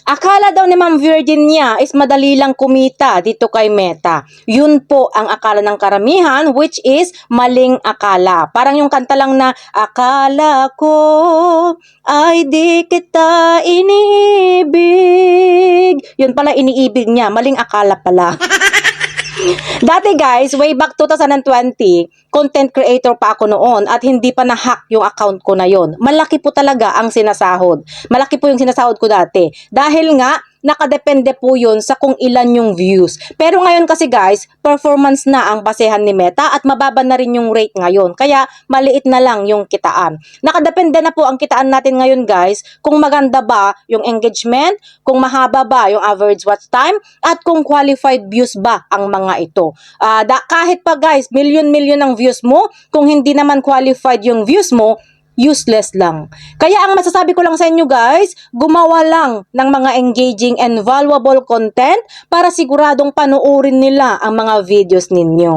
Akala daw ni Ma'am Virginia is madali lang kumita dito kay Meta. Yun po ang akala ng karamihan, which is maling akala. Parang yung kanta lang na, akala ko ay di kita iniibig. Yun pala iniibig niya, maling akala pala. Dati guys, way back 2020, content creator pa ako noon at hindi pa na-hack yung account ko na yon. Malaki po talaga ang sinasahod. Malaki po yung sinasahod ko dati. Dahil nga, nakadepende po yun sa kung ilan yung views. Pero ngayon kasi guys, performance na ang basehan ni Meta at mababa na rin yung rate ngayon. Kaya maliit na lang yung kitaan. Nakadepende na po ang kitaan natin ngayon guys kung maganda ba yung engagement, kung mahaba ba yung average watch time, at kung qualified views ba ang mga ito. Kahit pa guys, million-million ang views mo, kung hindi naman qualified yung views mo, useless lang. Kaya ang masasabi ko lang sa inyo guys, gumawa lang ng mga engaging and valuable content para siguradong panoorin nila ang mga videos ninyo.